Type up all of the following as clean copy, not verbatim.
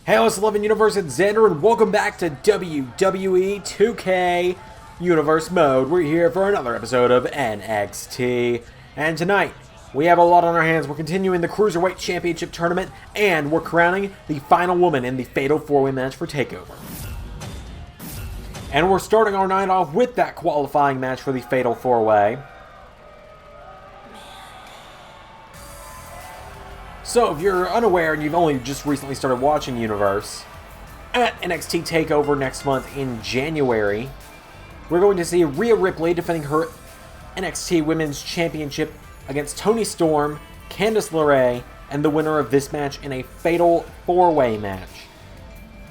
Hey, what's 11 Universe? It's Xander, and welcome back to WWE 2K Universe Mode. We're here for another episode of NXT. And tonight, we have a lot on our hands. We're continuing the Cruiserweight Championship tournament, and we're crowning the final woman in the Fatal 4-Way match for Takeover. And we're starting our night off with that qualifying match for the Fatal 4-Way. So, if you're unaware and you've only just recently started watching Universe, at NXT TakeOver next month in January, we're going to see Rhea Ripley defending her NXT Women's Championship against Toni Storm, Candice LeRae, and the winner of this match in a Fatal 4-Way match,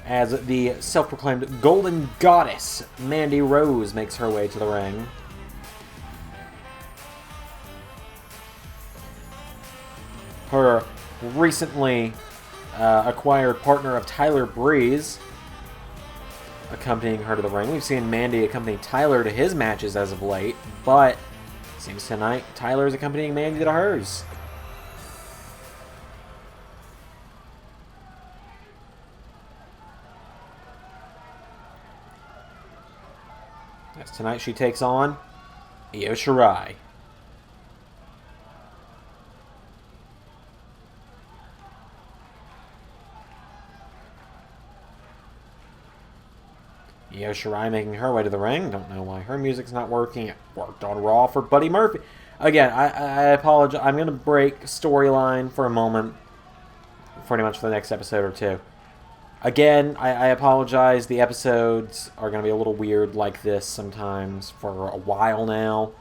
as the self-proclaimed Golden Goddess, Mandy Rose, makes her way to the ring. Her recently acquired partner of Tyler Breeze accompanying her to the ring. We've seen Mandy accompany Tyler to his matches as of late, but it seems tonight Tyler is accompanying Mandy to hers. As tonight she takes on Io Shirai. Io Shirai making her way to the ring. Don't know why her music's not working. It worked on Raw for Buddy Murphy. Again, I apologize. I'm going to break storyline for a moment. Pretty much for the next episode or two. Again, I apologize. The episodes are going to be a little weird like this sometimes for a while now.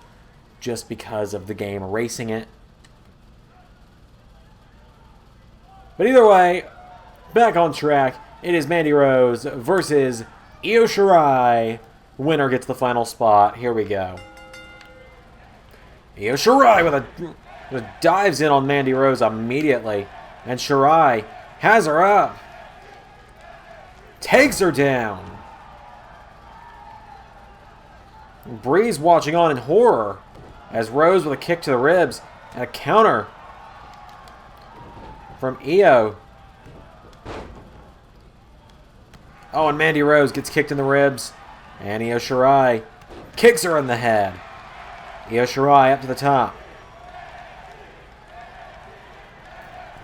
Just because of the game erasing it. But either way, back on track. It is Mandy Rose versus Io Shirai. Winner gets the final spot. Here we go. Io Shirai with dives in on Mandy Rose immediately. And Shirai has her up. Takes her down. Breeze watching on in horror as Rose with a kick to the ribs and a counter from Io. Oh, and Mandy Rose gets kicked in the ribs. And Io Shirai kicks her in the head. Io Shirai up to the top.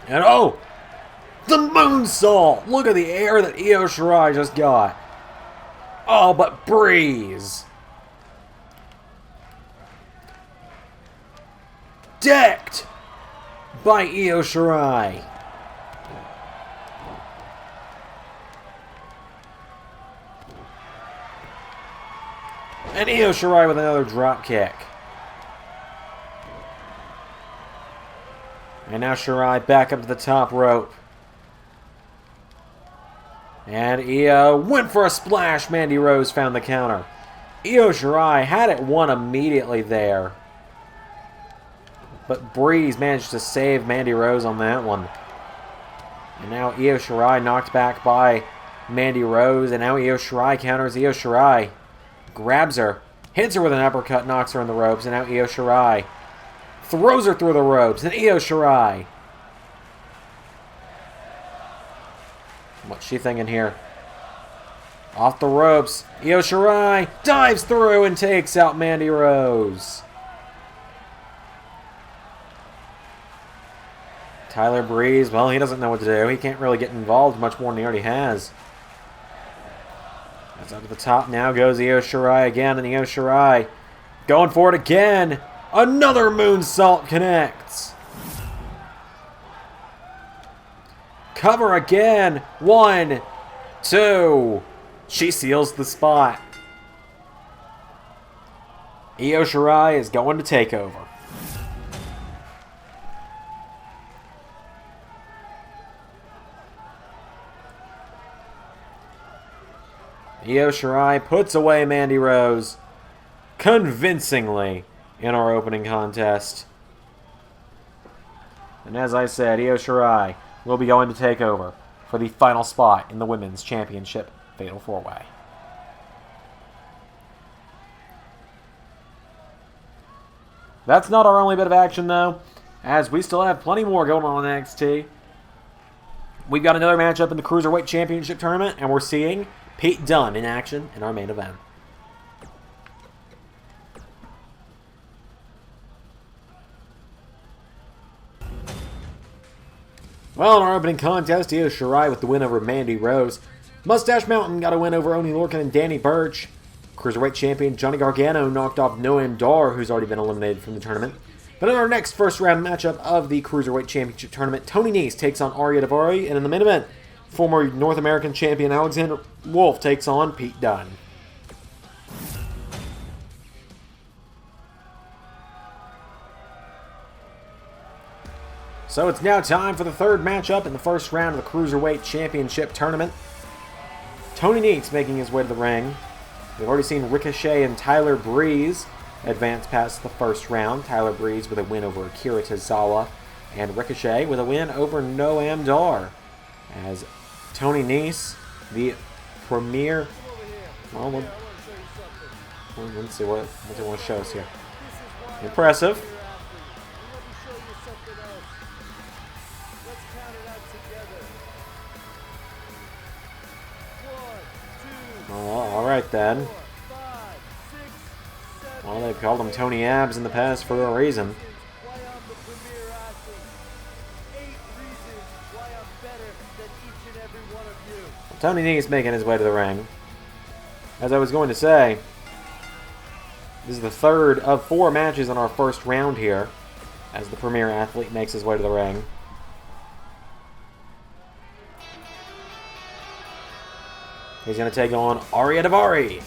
And oh! The moonsault! Look at the air that Io Shirai just got. Oh, but Breeze. Decked by Io Shirai. And Io Shirai with another drop kick. And now Shirai back up to the top rope. And Io went for a splash. Mandy Rose found the counter. Io Shirai had it won immediately there. But Breeze managed to save Mandy Rose on that one. And now Io Shirai knocked back by Mandy Rose. And now Io Shirai counters Io Shirai. Grabs her, hits her with an uppercut, knocks her in the ropes, and now Io Shirai throws her through the ropes, and Io Shirai. What's she thinking here? Off the ropes, Io Shirai dives through and takes out Mandy Rose. Tyler Breeze, well, he doesn't know what to do. He can't really get involved much more than he already has. That's up to the top now goes Io Shirai again, and Io Shirai going for it again. Another moonsault connects. Cover again. 1, 2. She seals the spot. Io Shirai is going to Takeover. Io Shirai puts away Mandy Rose convincingly in our opening contest. And as I said, Io Shirai will be going to Takeover for the final spot in the Women's Championship Fatal 4-Way. That's not our only bit of action, though, as we still have plenty more going on in NXT. we've got another matchup in the Cruiserweight Championship tournament, and we're seeing Pete Dunne in action in our main event. Well, in our opening contest, Io Shirai with the win over Mandy Rose. Mustache Mountain got a win over Oni Lorcan and Danny Burch. Cruiserweight champion Johnny Gargano knocked off Noam Dar, who's already been eliminated from the tournament. But in our next first round matchup of the Cruiserweight Championship tournament, Tony Nese takes on Ariya Daivari, and in the main event, former North American champion Alexander Wolfe takes on Pete Dunne. So it's now time for the third matchup in the first round of the Cruiserweight Championship tournament. Tony Nese making his way to the ring. We've already seen Ricochet and Tyler Breeze advance past the first round. Tyler Breeze with a win over Akira Tozawa, and Ricochet with a win over Noam Dar. As Tony Nese, the premier... Well, let's see what they want to show us here. Impressive. Alright then. Well, they've called him Tony Abs in the past for a reason. Well, Tony Nese making his way to the ring. As I was going to say, this is the third of 4 matches in our first round here, as the premier athlete makes his way to the ring. He's going to take on Ariya Daivari.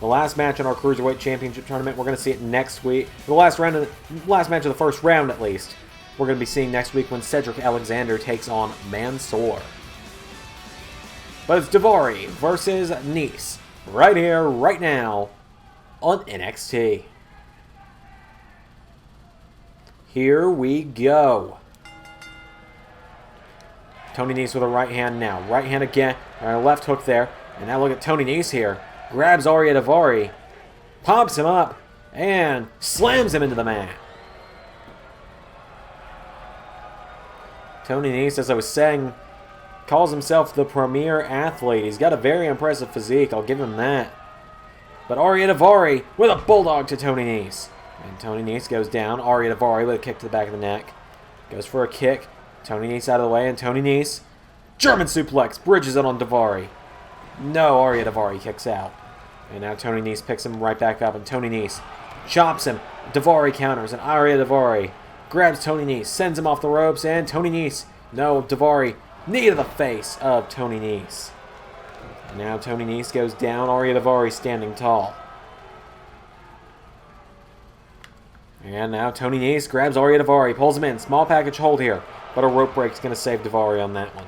The last match in our Cruiserweight Championship tournament, we're going to see it next week. The last match of the first round, at least, we're going to be seeing next week when Cedric Alexander takes on Mansoor. But it's Daivari versus Nese, right here, right now, on NXT. Here we go. Tony Nese with a right hand now. Right hand again. Left hook there. And now look at Tony Nese here. Grabs Ariya Daivari. Pops him up. And slams him into the mat. Tony Nese, as I was saying, calls himself the premier athlete. He's got a very impressive physique. I'll give him that. But Ariya Daivari with a bulldog to Tony Nese. And Tony Nese goes down. Ariya Daivari with a kick to the back of the neck. Goes for a kick. Tony Nese out of the way. And Tony Nese, German suplex, bridges it on Daivari. No, Ariya Daivari kicks out. And now Tony Nese picks him right back up. And Tony Nese chops him. Daivari counters. And Ariya Daivari grabs Tony Nese. Sends him off the ropes. And Tony Nese, no, Daivari, knee to the face of Tony Nese. And now Tony Nese goes down. Ariya Daivari standing tall. And now Tony Nese grabs Ariya Daivari, pulls him in. Small package hold here, but a rope break's going to save Daivari on that one.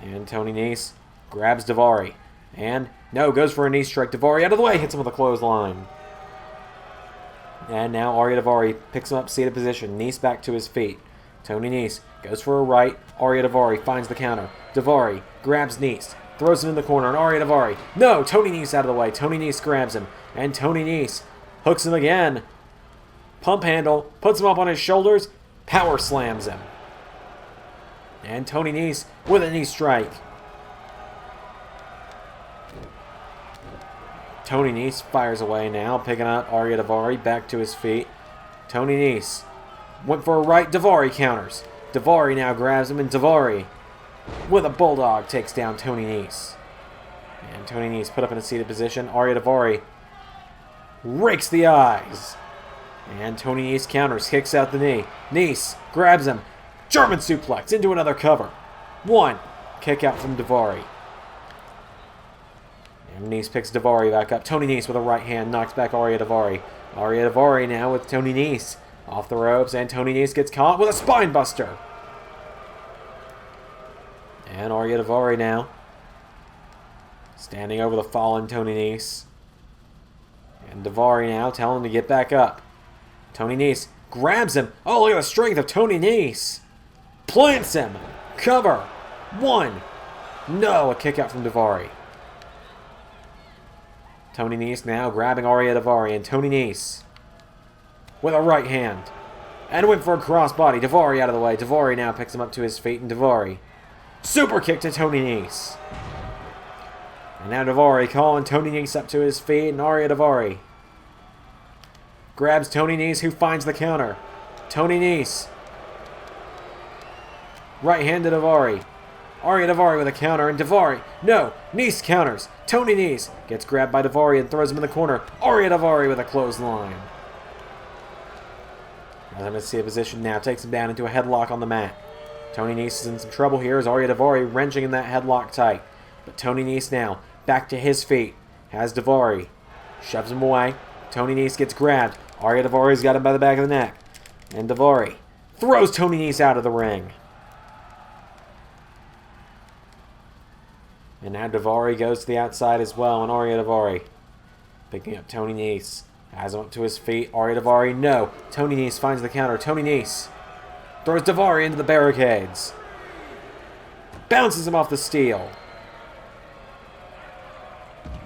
And Tony Nese grabs Daivari. And, no, goes for a knee strike. Daivari out of the way, hits him with a clothesline. And now Ariya Daivari picks him up, seated position. Nese back to his feet. Tony Nese goes for a right. Ariya Daivari finds the counter. Daivari grabs Nese, throws him in the corner. And Ariya Daivari, no, Tony Nese out of the way. Tony Nese grabs him. And Tony Nese hooks him again. Pump handle. Puts him up on his shoulders. Power slams him. And Tony Nese with a knee strike. Tony Nese fires away now. Picking up Ariya Daivari back to his feet. Tony Nese went for a right. Daivari counters. Daivari now grabs him. And Daivari with a bulldog takes down Tony Nese. And Tony Nese put up in a seated position. Ariya Daivari rakes the eyes. And Tony Nese counters, kicks out the knee. Nese grabs him. German suplex into another cover. 1. Kick out from Daivari. And Nese picks Daivari back up. Tony Nese with a right hand knocks back Ariya Daivari. Ariya Daivari now with Tony Nese off the ropes. And Tony Nese gets caught with a spine buster. And Ariya Daivari now standing over the fallen Tony Nese. And Daivari now telling him to get back up. Tony Nese grabs him. Oh, look at the strength of Tony Nese. Plants him. Cover. 1. No, a kick out from Daivari. Tony Nese now grabbing Ariya Daivari, and Tony Nese with a right hand. And went for a crossbody. Daivari out of the way. Daivari now picks him up to his feet, and Daivari super kick to Tony Nese. And now Daivari calling Tony Nese up to his feet, and Ariya Daivari grabs Tony Nese, who finds the counter. Tony Nese. Right hand to Daivari. Ariya Daivari with a counter, and Daivari. No! Nese counters. Tony Nese gets grabbed by Daivari and throws him in the corner. Ariya Daivari with a clothesline. As I'm in a position now, takes him down into a headlock on the mat. Tony Nese is in some trouble here as Ariya Daivari wrenching in that headlock tight. But Tony Nese now back to his feet. Has Daivari. Shoves him away. Tony Nese gets grabbed. Ariya Daivari's got him by the back of the neck. And Daivari throws Tony Nese out of the ring. And now Daivari goes to the outside as well, and Ariya Daivari picking up Tony Nese. Has him up to his feet. Ariya Daivari, no. Tony Nese finds the counter. Tony Nese throws Daivari into the barricades. Bounces him off the steel.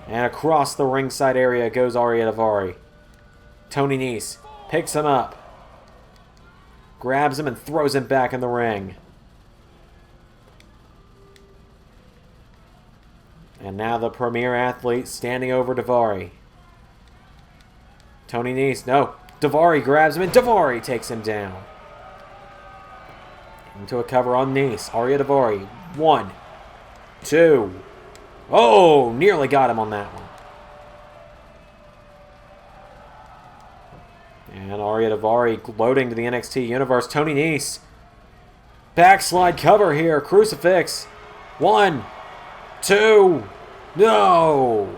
And across the ringside area goes Ariya Daivari. Tony Nese picks him up. Grabs him and throws him back in the ring. And now the premier athlete standing over Daivari. Tony Nese, no. Daivari grabs him and Daivari takes him down. Into a cover on Nese. Ariya Daivari. 1, 2. Oh, nearly got him on that one. And Ariya Daivari loading to the NXT Universe. Tony Nese. Backslide cover here. Crucifix. 1, 2. No!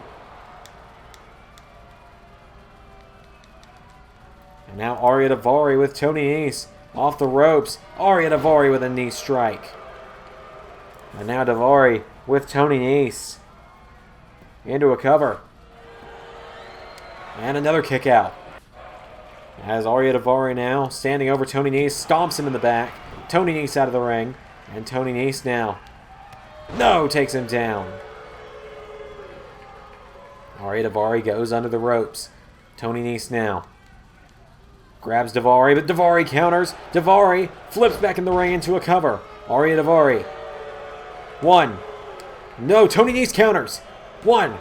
And now Ariya Daivari with Tony Nese off the ropes. Ariya Daivari with a knee strike. And now Daivari with Tony Nese into a cover. And another kick out. As Ariya Daivari now standing over Tony Nese, stomps him in the back. Tony Nese out of the ring. And Tony Nese now. No! Takes him down. Ariya Daivari goes under the ropes. Tony Nese now grabs Daivari, but Daivari counters. Daivari flips back in the ring into a cover. Ariya Daivari. 1. No, Tony Nese counters. 1.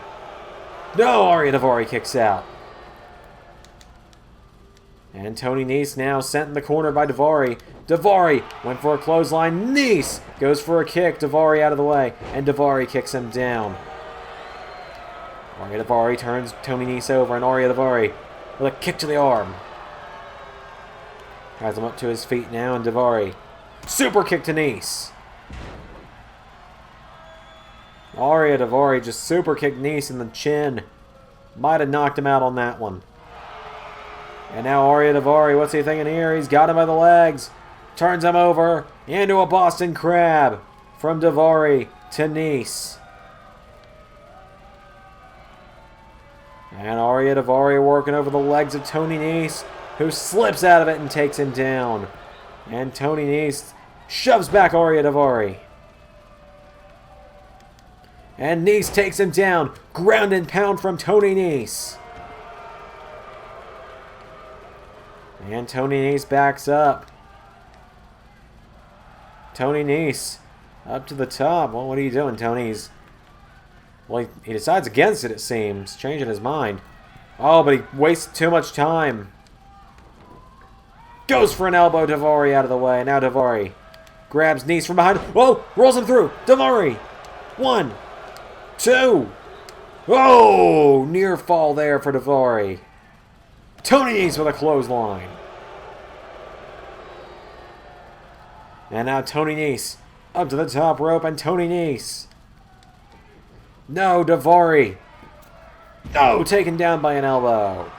No, Ariya Daivari kicks out. And Tony Nese now sent in the corner by Daivari. Daivari went for a clothesline. Nese goes for a kick. Daivari out of the way. And Daivari kicks him down. Ariya Daivari turns Tony Nese over, and Ariya Daivari with a kick to the arm. Has him up to his feet now, and Daivari super kick to Nese. Ariya Daivari just super kicked Nese in the chin. Might have knocked him out on that one. And now Ariya Daivari, what's he thinking here? He's got him by the legs. Turns him over into a Boston Crab from Daivari to Nese. And Ariya Daivari working over the legs of Tony Nese, who slips out of it and takes him down. And Tony Nese shoves back Ariya Daivari. And Nese takes him down. Ground and pound from Tony Nese. And Tony Nese backs up. Tony Nese up to the top. Well, what are you doing, Tony? Well, he decides against it seems. Changing his mind. Oh, but he wasted too much time. Goes for an elbow. Daivari out of the way. Now Daivari grabs Nese from behind. Whoa! Rolls him through. Daivari. 1, 2. Oh! Near fall there for Daivari. Tony Nese with a clothesline. And now Tony Nese up to the top rope, and Tony Nese. No, Daivari. No, taken down by an elbow.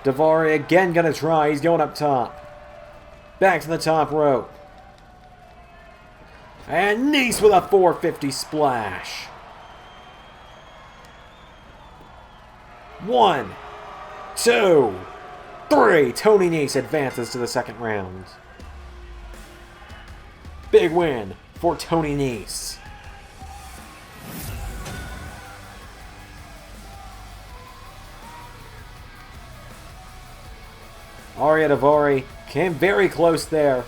Daivari again gonna try. He's going up top. Back to the top rope. And Nese with a 450 splash. 1, 2, 3. Tony Nese advances to the second round. Big win for Tony Nese. Ariya Daivari came very close there.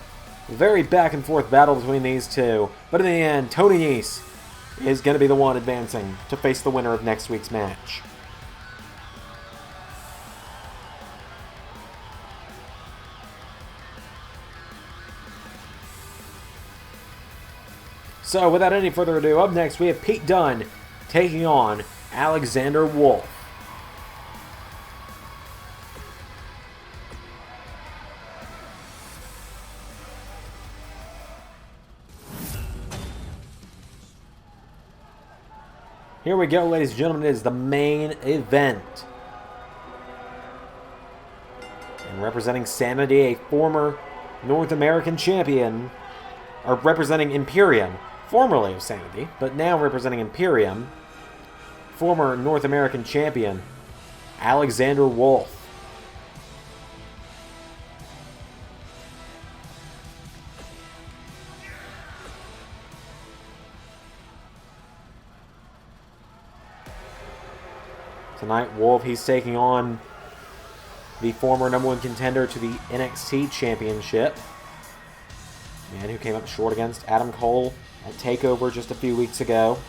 Very back and forth battle between these two. But in the end, Tony Nese is going to be the one advancing to face the winner of next week's match. So, without any further ado, up next we have Pete Dunne taking on Alexander Wolfe. Here we go, ladies and gentlemen. It is the main event. And representing Sanity, a former North American champion, or representing Imperium, formerly of Sanity, but now representing Imperium, former North American champion, Alexander Wolfe. Tonight, Wolfe, he's taking on the former #1 contender to the NXT Championship. Man who came up short against Adam Cole at TakeOver just a few weeks ago.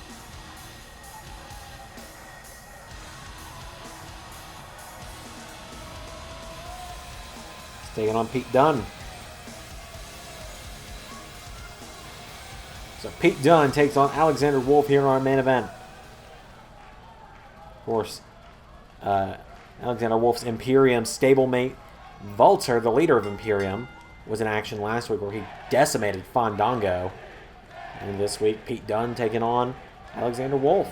He's taking on Pete Dunne. So Pete Dunne takes on Alexander Wolfe here in our main event. Of course, Alexander Wolfe's Imperium stablemate, Walter, the leader of Imperium, was in action last week where he decimated Fandango. And this week, Pete Dunne taking on Alexander Wolfe.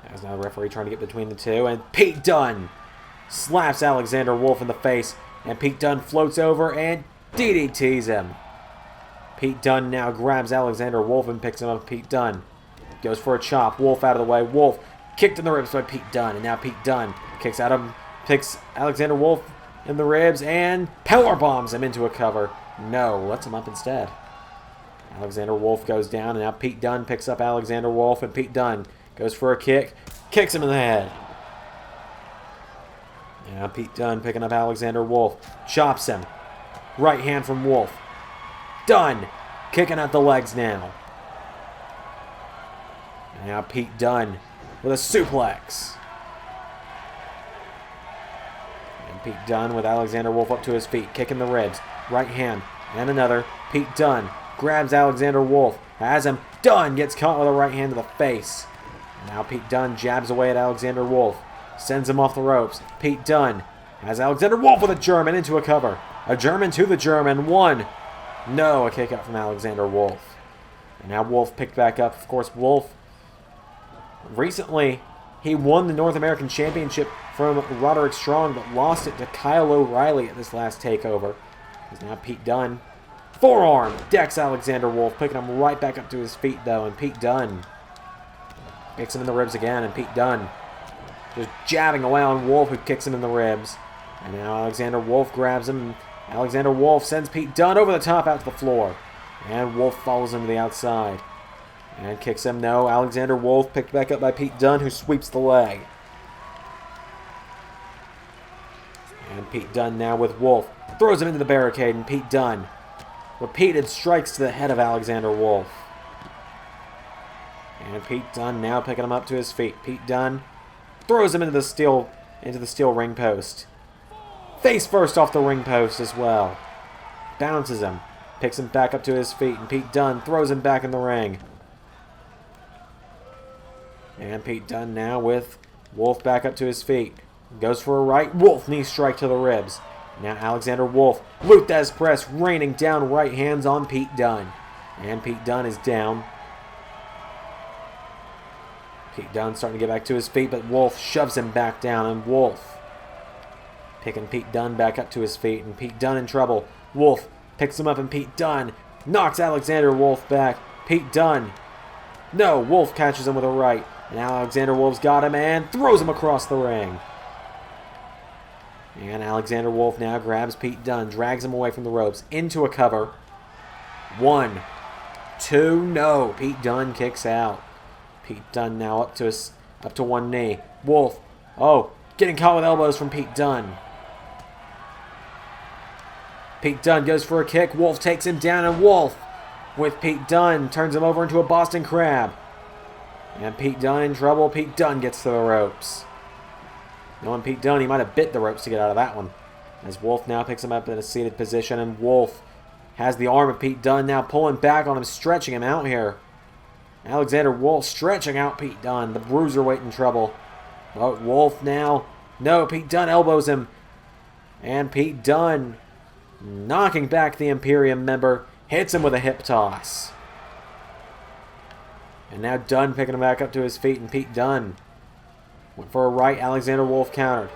There's now the referee trying to get between the two, and Pete Dunne slaps Alexander Wolfe in the face, and Pete Dunne floats over and DDTs him. Pete Dunne now grabs Alexander Wolfe and picks him up. Pete Dunne goes for a chop. Wolfe out of the way. Wolfe kicked in the ribs by Pete Dunne, and now Pete Dunne picks Alexander Wolfe in the ribs and power bombs him into a cover. No, lets him up instead. Alexander Wolfe goes down, and now Pete Dunne picks up Alexander Wolfe, and Pete Dunne goes for a kick, kicks him in the head. Now Pete Dunne picking up Alexander Wolfe, chops him. Right hand from Wolfe. Dunne kicking out the legs now. And now Pete Dunne with a suplex. And Pete Dunne with Alexander Wolfe up to his feet, kicking the ribs. Right hand and another. Pete Dunne grabs Alexander Wolfe, has him. Dunne gets caught with a right hand to the face. Now Pete Dunne jabs away at Alexander Wolfe, sends him off the ropes. Pete Dunne has Alexander Wolfe with a German into a cover. A German to the German. One. No, a kick out from Alexander Wolfe. And now Wolfe picked back up. Of course, Wolfe, recently, he won the North American Championship from Roderick Strong, but lost it to Kyle O'Reilly at this last TakeOver. Because now Pete Dunne, forearm, decks Alexander Wolfe, picking him right back up to his feet, though. And Pete Dunne kicks him in the ribs again, and Pete Dunne just jabbing away on Wolfe, who kicks him in the ribs. And now Alexander Wolfe grabs him. Alexander Wolfe sends Pete Dunne over the top out to the floor. And Wolfe follows him to the outside. And kicks him. No, Alexander Wolfe picked back up by Pete Dunne, who sweeps the leg. And Pete Dunne now with Wolfe. Throws him into the barricade, and Pete Dunne. Repeated strikes to the head of Alexander Wolfe. And Pete Dunne now picking him up to his feet. Pete Dunne throws him into the steel ring post. Face first off the ring post as well. Bounces him. Picks him back up to his feet, and Pete Dunne throws him back in the ring. And Pete Dunne now with Wolfe back up to his feet. Goes for a right. Wolfe knee strike to the ribs. Now Alexander Wolfe, Luthez press, raining down right hands on Pete Dunne. And Pete Dunne is down. Pete Dunne starting to get back to his feet, but Wolfe shoves him back down. And Wolfe picking Pete Dunne back up to his feet. And Pete Dunne in trouble. Wolfe picks him up, and Pete Dunne knocks Alexander Wolfe back. Pete Dunne. No, Wolfe catches him with a right. And Alexander Wolfe's got him and throws him across the ring. And Alexander Wolfe now grabs Pete Dunne, drags him away from the ropes, into a cover. 1, 2, no. Pete Dunne kicks out. Pete Dunne now up to one knee. Wolfe, getting caught with elbows from Pete Dunne. Pete Dunne goes for a kick. Wolfe takes him down, and Wolfe, with Pete Dunne, turns him over into a Boston Crab. And Pete Dunne in trouble. Pete Dunne gets to the ropes. Knowing Pete Dunne, he might have bit the ropes to get out of that one. As Wolfe now picks him up in a seated position, and Wolfe has the arm of Pete Dunne now pulling back on him, stretching him out here. Alexander Wolfe stretching out Pete Dunne. The Cruiserweight in trouble. But Wolfe now. No, Pete Dunne elbows him. And Pete Dunne, knocking back the Imperium member, hits him with a hip toss. And now Dunne picking him back up to his feet, and Pete Dunne went for a right. Alexander Wolfe countered.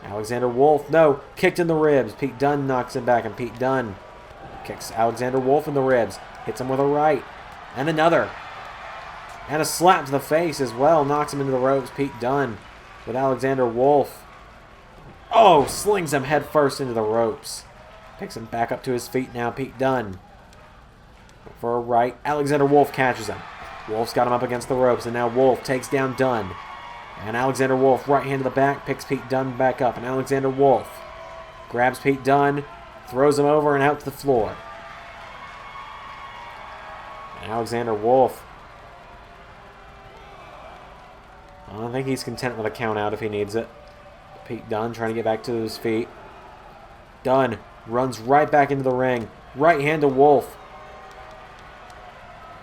Alexander Wolfe, no, kicked in the ribs. Pete Dunne knocks him back, and Pete Dunne kicks Alexander Wolfe in the ribs. Hits him with a right. And another. And a slap to the face as well. Knocks him into the ropes. Pete Dunne with Alexander Wolfe. Oh, slings him head first into the ropes. Picks him back up to his feet now. Pete Dunne for a right. Alexander Wolfe catches him. Wolfe's got him up against the ropes, and now Wolfe takes down Dunne. And Alexander Wolfe, right hand to the back, picks Pete Dunne back up. And Alexander Wolfe grabs Pete Dunne, throws him over and out to the floor. And Alexander Wolfe, I think he's content with a count out if he needs it. Pete Dunne trying to get back to his feet. Dunne runs right back into the ring. Right hand to Wolfe.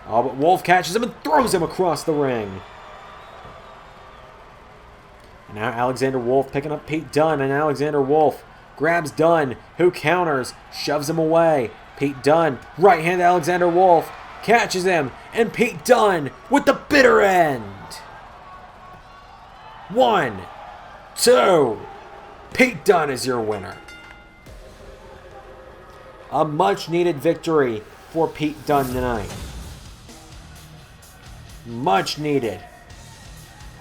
Oh, but Wolfe catches him and throws him across the ring. And now Alexander Wolfe picking up Pete Dunne, and Alexander Wolfe grabs Dunne, who counters, shoves him away. Pete Dunne, right hand to Alexander Wolfe, catches him, and Pete Dunne with the bitter end. 1, 2. Pete Dunne is your winner. A much-needed victory for Pete Dunne tonight. Much needed.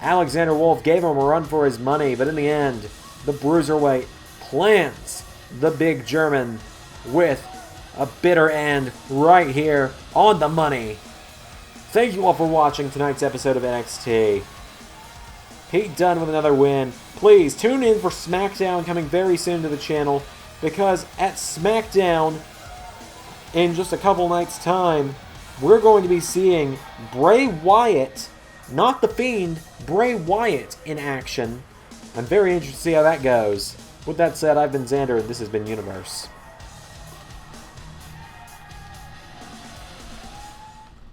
Alexander Wolfe gave him a run for his money, but in the end, the Cruiserweight plants the big German with a bitter end right here on the money. Thank you all for watching tonight's episode of NXT. Pete Dunne with another win. Please tune in for SmackDown coming very soon to the channel, because at SmackDown, in just a couple nights' time, we're going to be seeing Bray Wyatt, not The Fiend, Bray Wyatt in action. I'm very interested to see how that goes. With that said, I've been Xander, and this has been Universe.